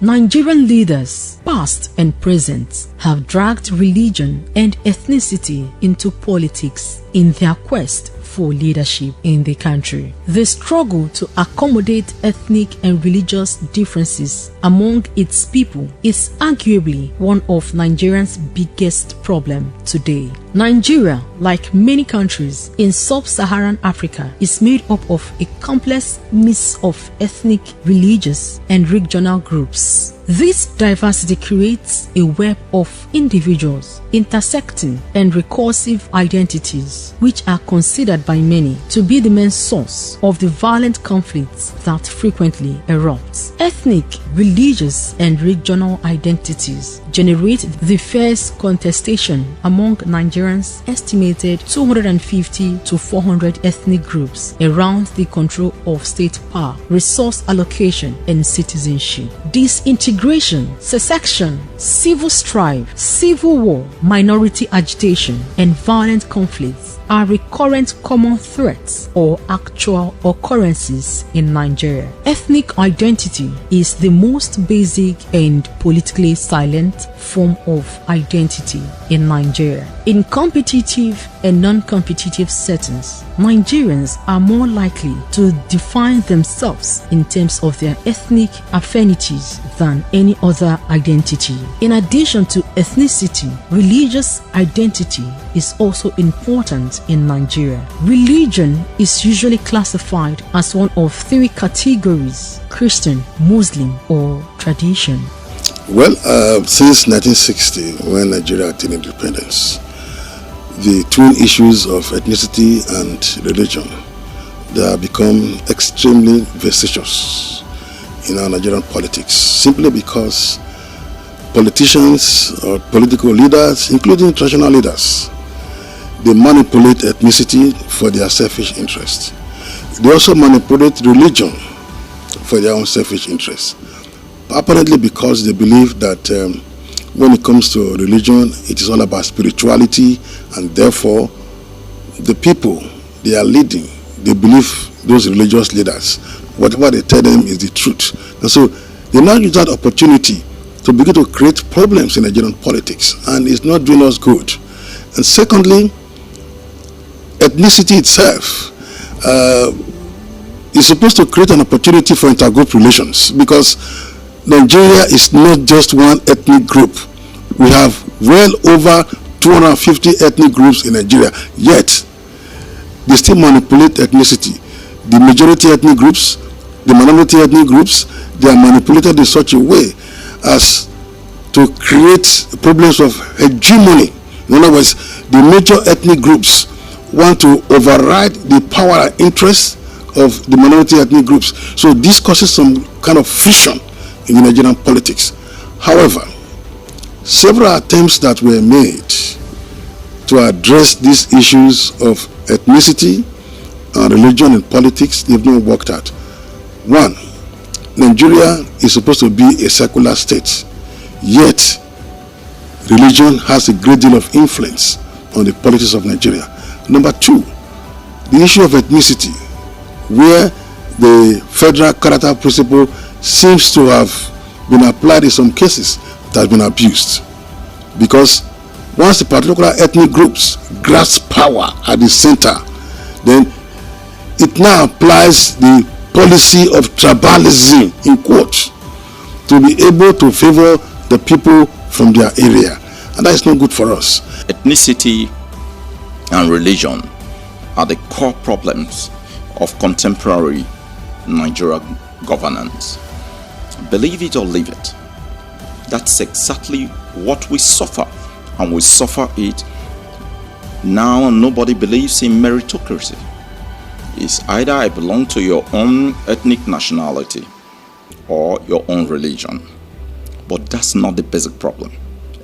Nigerian leaders, past and present, have dragged religion and ethnicity into politics in their quest for leadership in the country. The struggle to accommodate ethnic and religious differences among its people is arguably one of Nigeria's biggest problems today. Nigeria, like many countries in sub-Saharan Africa, is made up of a complex mix of ethnic, religious, and regional groups. This diversity creates a web of individuals, intersecting and recursive identities, which are considered by many to be the main source of the violent conflicts that frequently erupt. Ethnic, religious, and regional identities generate the fierce contestation among Nigerians' estimated 250 to 400 ethnic groups around the control of state power, resource allocation, and citizenship. Disintegration, secession, civil strife, civil war, minority agitation, and violent conflicts are recurrent common threats or actual occurrences in Nigeria. Ethnic identity is the most basic and politically silent form of identity in Nigeria. In competitive and non-competitive settings, Nigerians are more likely to define themselves in terms of their ethnic affinities than any other identity. In addition to ethnicity, religious identity is also important in Nigeria. Religion is usually classified as one of three categories: Christian, Muslim, or tradition. Well, since 1960, when Nigeria attained independence, the twin issues of ethnicity and religion, they have become extremely vexatious in our Nigerian politics, simply because politicians or political leaders, including traditional leaders, they manipulate ethnicity for their selfish interests. They also manipulate religion for their own selfish interests. Apparently because they believe that when it comes to religion, it is all about spirituality, and therefore the people they are leading, they believe those religious leaders, whatever they tell them is the truth. And so they now use that opportunity to begin to create problems in Nigerian politics, and it's not doing us good. And secondly, ethnicity itself is supposed to create an opportunity for intergroup relations, because Nigeria is not just one ethnic group. We have well over 250 ethnic groups in Nigeria, yet they still manipulate ethnicity. The majority ethnic groups, the minority ethnic groups, they are manipulated in such a way as to create problems of hegemony. In other words, the major ethnic groups want to override the power and interests of the minority ethnic groups. So this causes some kind of friction in the Nigerian politics. However, several attempts that were made to address these issues of ethnicity and religion in politics, they've not worked out. One, Nigeria is supposed to be a secular state, yet religion has a great deal of influence on the politics of Nigeria. Number two, the issue of ethnicity, where the federal character principle seems to have been applied in some cases that has been abused. Because once the particular ethnic groups grasp power at the center, then it now applies the policy of tribalism, in quotes, to be able to favor the people from their area. And that is not good for us. Ethnicity and religion are the core problems of contemporary Nigerian governance. Believe it or leave it, that's exactly what we suffer, and we suffer it now. Nobody believes in meritocracy. It's either I belong to your own ethnic nationality or your own religion. But that's not the basic problem.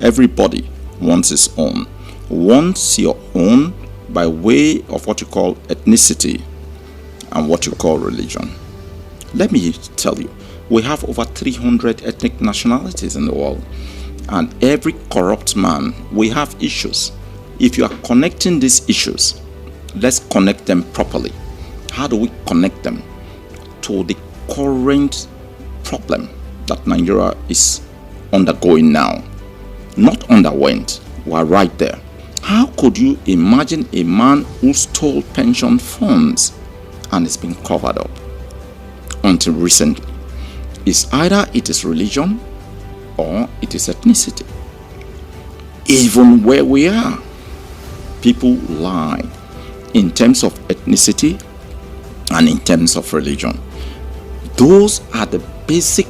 Everybody wants his own. Wants your own by way of what you call ethnicity and what you call religion. Let me tell you, we have over 300 ethnic nationalities in the world, and every corrupt man, we have issues. If you are connecting these issues, let's connect them properly. How do we connect them to the current problem that Nigeria is undergoing now, not underwent, we're right there. How could you imagine a man who stole pension funds and it's been covered up until recently? It's either it is religion or it is ethnicity. Even where we are, people lie in terms of ethnicity and in terms of religion. Those are the basic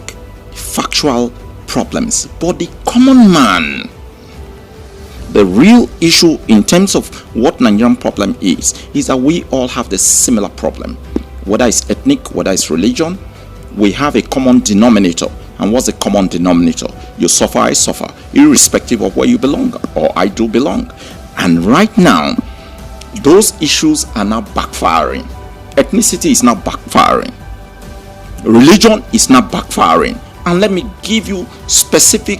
factual problems. But the common man, the real issue in terms of what Nigerian problem is that we all have the similar problem. Whether it's ethnic, whether it's religion, we have a common denominator. And what's the common denominator? You suffer, I suffer, irrespective of where you belong, or I do belong. And right now, those issues are now backfiring. Ethnicity is now backfiring. Religion is now backfiring. And let me give you specific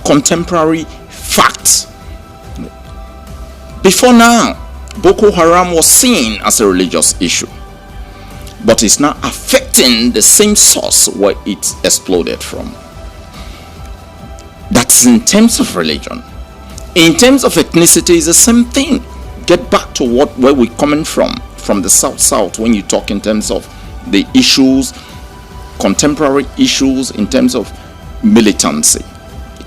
contemporary facts. Before now, Boko Haram was seen as a religious issue, but it's now affecting the same source where it exploded from. That's in terms of religion. In terms of ethnicity, it's the same thing. Get back to where we're coming from the South, when you talk in terms of the issues, contemporary issues, in terms of militancy.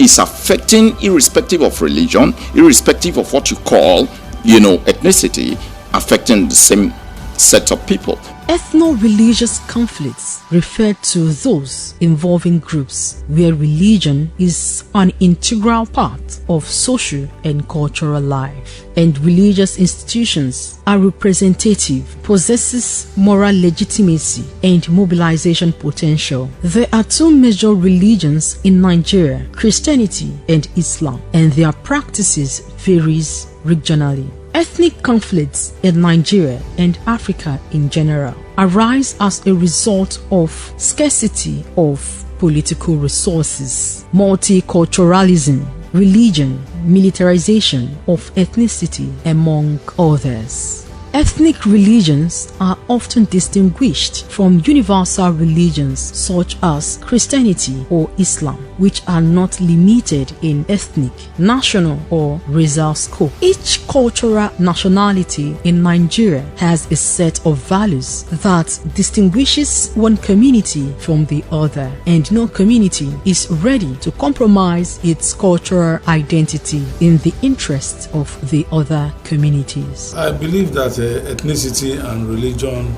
It's affecting irrespective of religion, irrespective of what you call, ethnicity, affecting the same set of people. Ethno-religious conflicts refer to those involving groups where religion is an integral part of social and cultural life, and religious institutions are representative, possesses moral legitimacy and mobilization potential. There are two major religions in Nigeria, Christianity and Islam, and their practices varies regionally. Ethnic conflicts in Nigeria and Africa in general arise as a result of scarcity of political resources, multiculturalism, religion, militarization of ethnicity, among others. Ethnic religions are often distinguished from universal religions such as Christianity or Islam, which are not limited in ethnic, national, or racial scope. Each cultural nationality in Nigeria has a set of values that distinguishes one community from the other, and no community is ready to compromise its cultural identity in the interest of the other communities. I believe that ethnicity and religion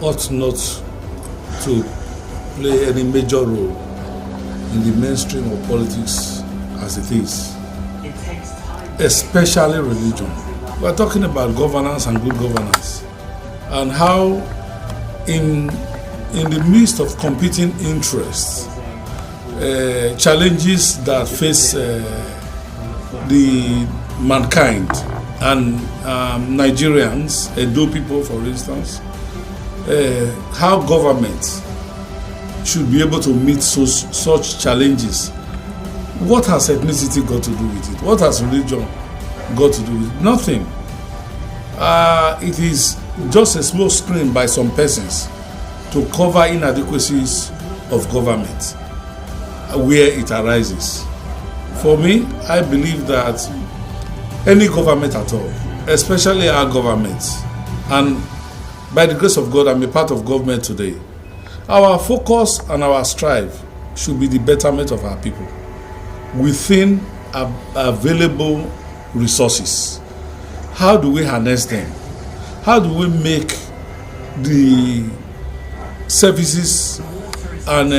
ought not to play any major role in the mainstream of politics as it is, especially religion. We're talking about governance and good governance, and how in the midst of competing interests, challenges that face the mankind and Nigerians, Edo people for instance, how government should be able to meet such challenges. What has ethnicity got to do with it? What has religion got to do with it? Nothing. It is just a small screen by some persons to cover inadequacies of government where it arises. For me, I believe that any government at all, especially our government, and by the grace of God, I'm a part of government today, our focus and our strive should be the betterment of our people within available resources. How do we harness them? How do we make the services and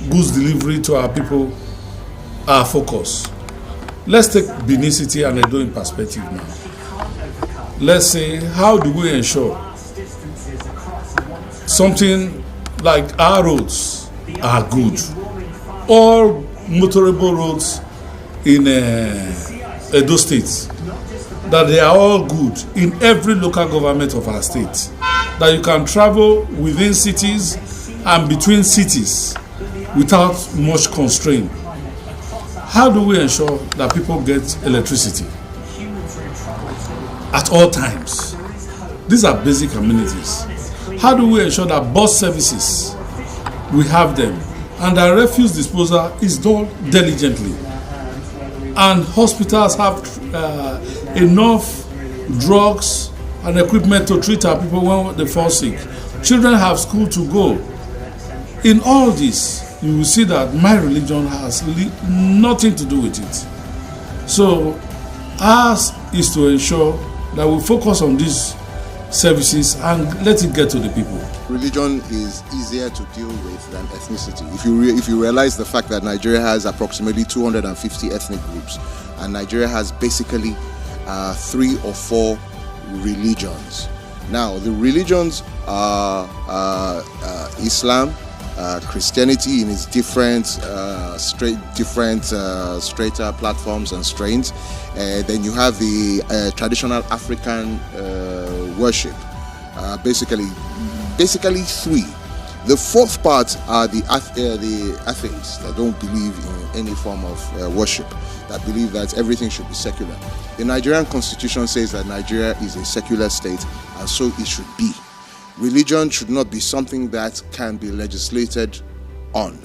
goods delivery to our people our focus? Let's take Benin City and Edo in perspective now. Let's say, how do we ensure something like our roads are good? All motorable roads in Edo State, that they are all good in every local government of our state, that you can travel within cities and between cities without much constraint. How do we ensure that people get electricity at all times? These are basic amenities. How do we ensure that bus services we have them, and our refuse disposal is done diligently. And hospitals have enough drugs and equipment to treat our people when they fall sick. Children have school to go. In all this, you will see that my religion has nothing to do with it. So ours is to ensure that we focus on these services and let it get to the people. Religion is easier to deal with than ethnicity. If you realize the fact that Nigeria has approximately 250 ethnic groups, and Nigeria has basically 3 or 4 religions. Now, the religions are Islam, Christianity in its different strata platforms and strains. Then you have the traditional African worship. Basically 3. The 4th part are the atheists that don't believe in any form of worship, that believe that everything should be secular. The Nigerian constitution says that Nigeria is a secular state, and so it should be. Religion should not be something that can be legislated on.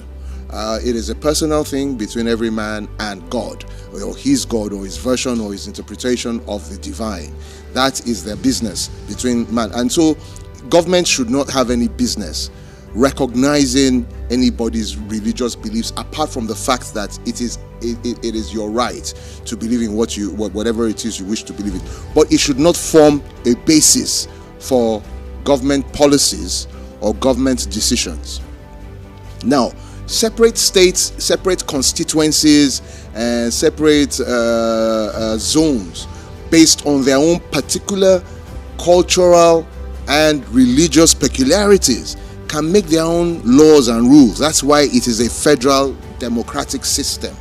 It is a personal thing between every man and God, or his version or his interpretation of the divine. That is their business between man. And so government should not have any business recognizing anybody's religious beliefs, apart from the fact that it is your right to believe in whatever it is you wish to believe in. But it should not form a basis for government policies or government decisions. Now, separate states, separate constituencies, and separate zones based on their own particular cultural and religious peculiarities can make their own laws and rules. That's why it is a federal democratic system.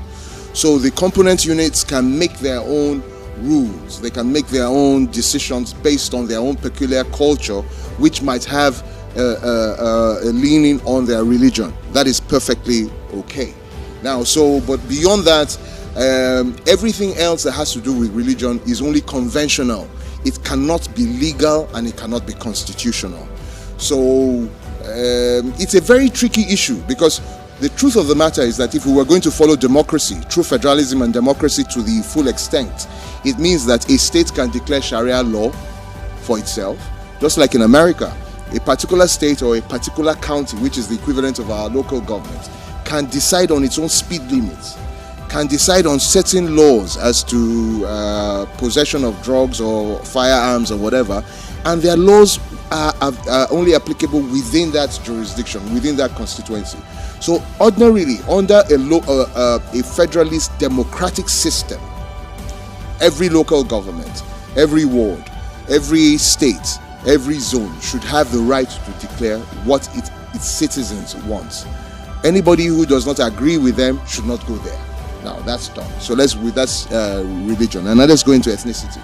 So the component units can make their own rules. They can make their own decisions based on their own peculiar culture, which might have a leaning on their religion. That is perfectly okay. Now, but beyond that, everything else that has to do with religion is only conventional. It cannot be legal and it cannot be constitutional. So it's a very tricky issue, because the truth of the matter is that if we were going to follow democracy, true federalism and democracy to the full extent, it means that a state can declare Sharia law for itself, just like in America. A particular state or a particular county, which is the equivalent of our local government, can decide on its own speed limits, can decide on certain laws as to possession of drugs or firearms or whatever, and their laws are only applicable within that jurisdiction, within that constituency. So ordinarily, under a federalist democratic system, every local government, every ward, every state, every zone should have the right to declare what its citizens want. Anybody who does not agree with them should not go there. Now that's done. So that's religion. And now let's go into ethnicity.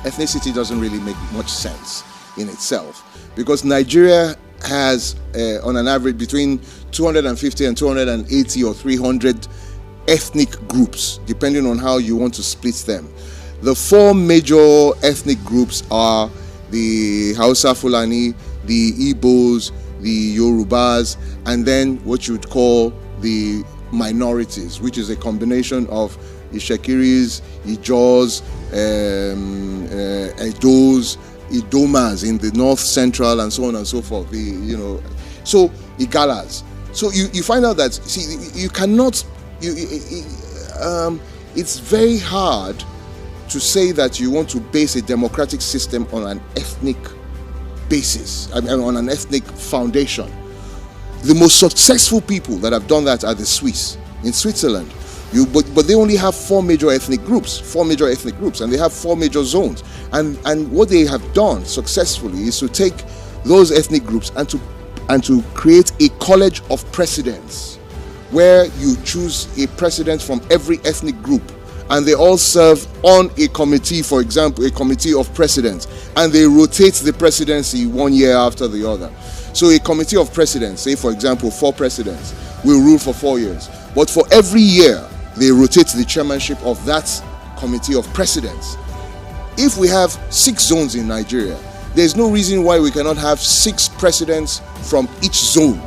Ethnicity doesn't really make much sense in itself, because Nigeria has on an average between 250 and 280 or 300 ethnic groups, depending on how you want to split them. The 4 major ethnic groups are the Hausa Fulani, the Igbos, the Yorubas, and then what you would call the minorities, which is a combination of Ishekiris, Ijos, Edos, Idomas in the north central, and so on and so forth. So Igalas. So you find out that you cannot. It's very hard to say that you want to base a democratic system on an ethnic basis, on an ethnic foundation. The most successful people that have done that are the Swiss in Switzerland. But they only have 4 major ethnic groups, and they have 4 major zones. And what they have done successfully is to take those ethnic groups and to create a college of presidents, where you choose a president from every ethnic group, and they all serve on a committee, for example, a committee of presidents, and they rotate the presidency 1 year after the other. So a committee of presidents, say for example 4 presidents, will rule for 4 years. But for every year, they rotate the chairmanship of that committee of presidents. If we have 6 zones in Nigeria, there's no reason why we cannot have 6 presidents from each zone.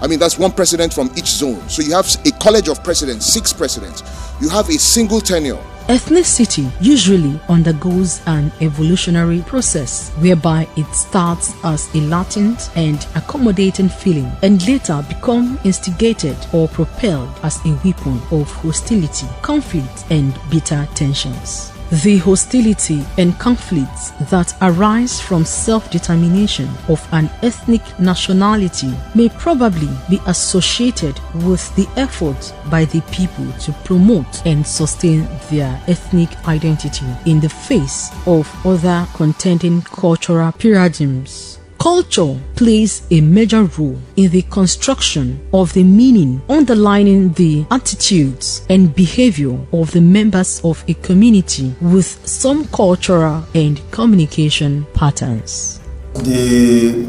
I mean, that's one president from each zone. So you have a college of presidents, 6 presidents. You have a single tenure. Ethnicity usually undergoes an evolutionary process whereby it starts as a latent and accommodating feeling and later become instigated or propelled as a weapon of hostility, conflict, and bitter tensions. The hostility and conflicts that arise from self-determination of an ethnic nationality may probably be associated with the effort by the people to promote and sustain their ethnic identity in the face of other contending cultural paradigms. Culture plays a major role in the construction of the meaning underlying the attitudes and behavior of the members of a community with some cultural and communication patterns. The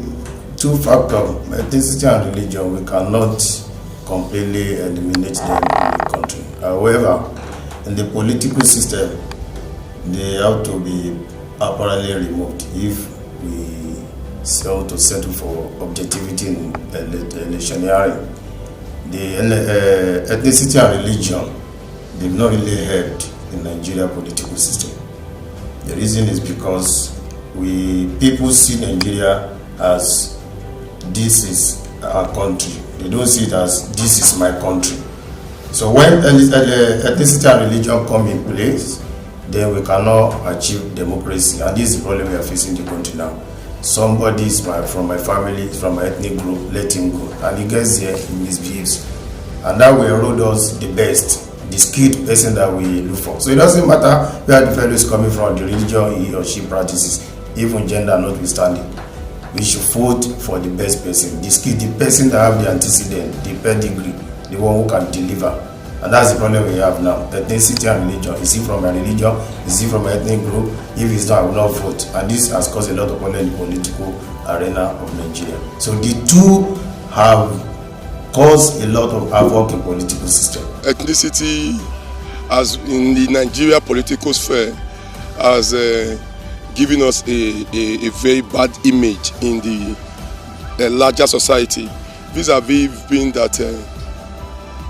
two factors, ethnicity and religion, we cannot completely eliminate them in the country. However, in the political system, they have to be apparently removed if we so to settle for objectivity in electioneering. The ethnicity and religion, they've not really helped in Nigeria political system. The reason is because people see Nigeria as this is our country. They don't see it as this is my country. So when ethnicity and religion come in place, then we cannot achieve democracy, and this is the problem we are facing in the country now. Somebody is from my family, from my ethnic group, let him go. And he gets here, he misbehaves. And that will erode us the best, the skilled person that we look for. So it doesn't matter where the fellow is coming from, the religion he or she practices, even gender notwithstanding. We should vote for the best person, the skilled, the person that have the antecedent, the pedigree, the one who can deliver. And that's the problem we have now. Ethnicity and religion. Is he from a religion? Is he from an ethnic group? If he's not, I will not vote. And this has caused a lot of problems in the political arena of Nigeria. So the two have caused a lot of havoc in political system. Ethnicity, as in the Nigeria political sphere, has given us a very bad image in the larger society. Vis-a-vis being that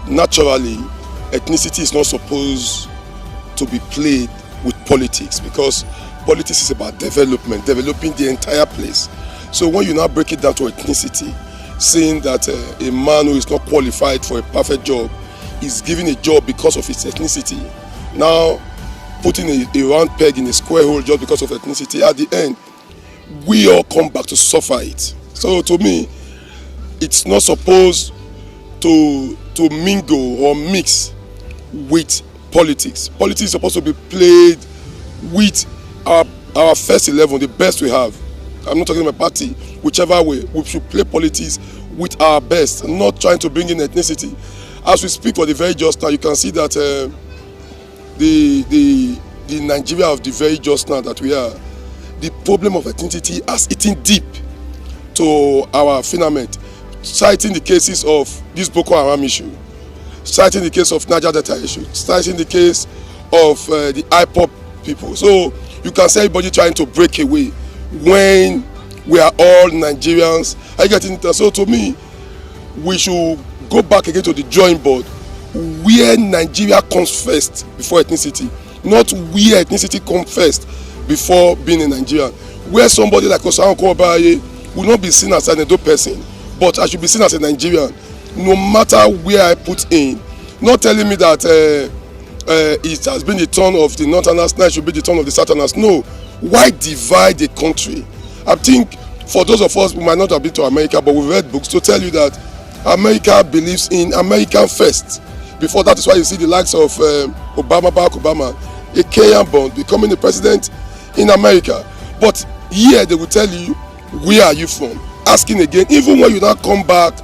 naturally, ethnicity is not supposed to be played with politics, because politics is about development, developing the entire place. So when you now break it down to ethnicity, saying that a man who is not qualified for a perfect job is given a job because of his ethnicity, now putting a round peg in a square hole just because of ethnicity, at the end, we all come back to suffer it. So to me, it's not supposed to mingle or mix with politics. Politics is supposed to be played with our first 11, the best we have. I'm not talking about party, whichever way. We should play politics with our best, not trying to bring in ethnicity. As we speak for the very just now, you can see that the Nigeria of the very just now that we are, the problem of ethnicity has eaten deep to our firmament, citing the cases of this Boko Haram issue, citing the case of Niger Delta issue, citing the case of the IPOP people. So you can see everybody trying to break away when we are all Nigerians. I get it. So to me, we should go back again to the drawing board, where Nigeria comes first before ethnicity, not where ethnicity comes first before being a Nigerian. Where somebody like Osahan Kobaye will not be seen as an Edo person, but I should be seen as a Nigerian, no matter where I put in. Not telling me that it has been the turn of the Northerners, now it should be the turn of the Southerners. No. Why divide the country? I think for those of us who might not have been to America, but we've read books to tell you that America believes in American first. Before that is why you see the likes of Barack Obama, a Kenyan born, becoming the president in America. But here they will tell you, where are you from? Asking again, even when you now come back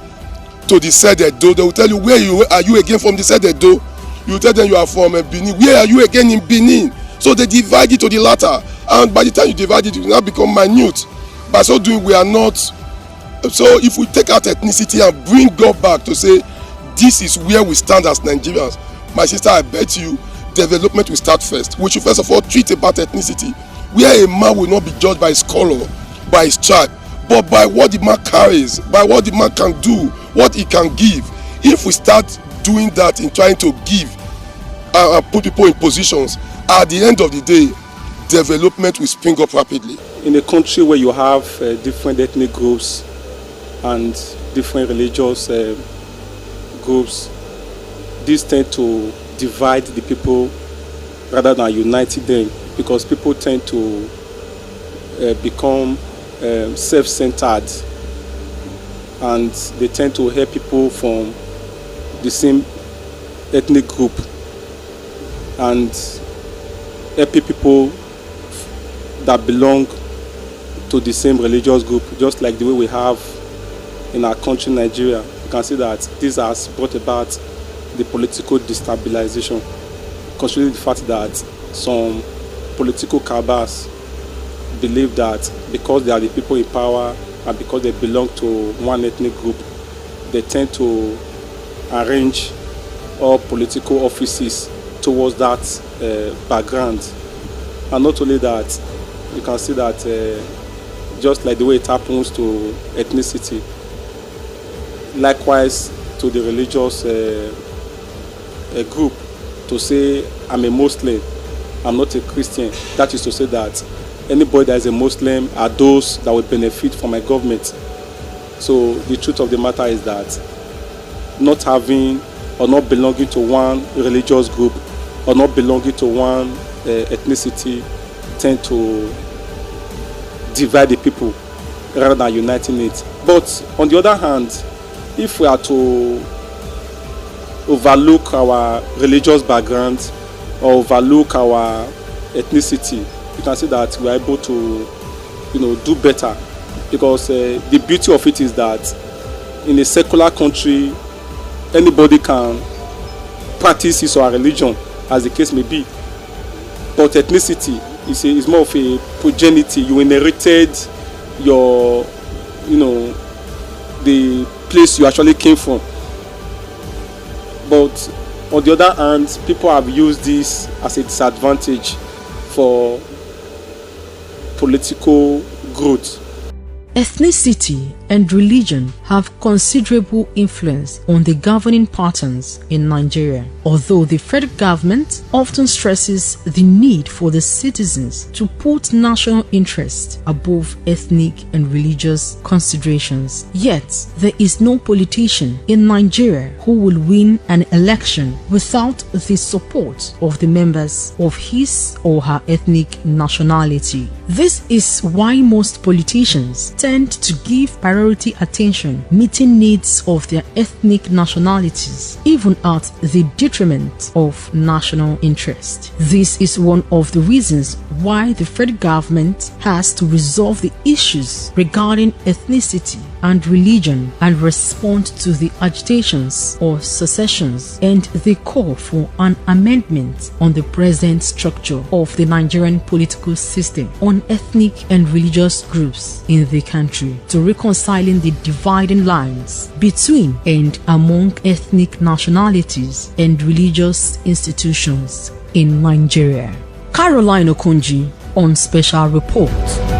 to the said Edo, they will tell you, where are you again from the said Edo? You tell them you are from Benin. Where are you again in Benin? So they divide it to the latter. And by the time you divide it, it will now become minute. By so doing, we are not. So if we take out ethnicity and bring God back to say, this is where we stand as Nigerians, my sister, I bet you, development will start first. We should first of all treat about ethnicity, where a man will not be judged by his color, by his tribe, but by what the man carries, by what the man can do, what he can give. If we start doing that in trying to give and put people in positions, at the end of the day, development will spring up rapidly. In a country where you have different ethnic groups and different religious groups, these tend to divide the people rather than uniting them, because people tend to become self-centered, and they tend to help people from the same ethnic group and helping people that belong to the same religious group, just like the way we have in our country, Nigeria. You can see that this has brought about the political destabilization, considering the fact that some political cabals believe that because they are the people in power and because they belong to one ethnic group, they tend to arrange all political offices towards that background. And not only that, you can see that just like the way it happens to ethnicity, likewise to the religious group, to say I'm a Muslim, I'm not a Christian. That is to say that anybody that is a Muslim are those that will benefit from my government. So the truth of the matter is that not having or not belonging to one religious group or not belonging to one ethnicity tend to divide the people rather than uniting it. But on the other hand, if we are to overlook our religious background or overlook our ethnicity, you can see that we are able to, do better. Because the beauty of it is that in a secular country, anybody can practice his or her religion, as the case may be. But ethnicity is more of a progeny. You inherited your, the place you actually came from. But on the other hand, people have used this as a disadvantage for political growth. Ethnicity and religion have considerable influence on the governing patterns in Nigeria. Although the federal government often stresses the need for the citizens to put national interest above ethnic and religious considerations, yet there is no politician in Nigeria who will win an election without the support of the members of his or her ethnic nationality. This is why most politicians tend to give priority attention meeting needs of their ethnic nationalities, even at the detriment of national interest. This is one of the reasons why the federal government has to resolve the issues regarding ethnicity and religion and respond to the agitations or secessions and the call for an amendment on the present structure of the Nigerian political system on ethnic and religious groups in the country, to reconciling the dividing lines between and among ethnic nationalities and religious institutions in Nigeria. Caroline Okonji on Special Report.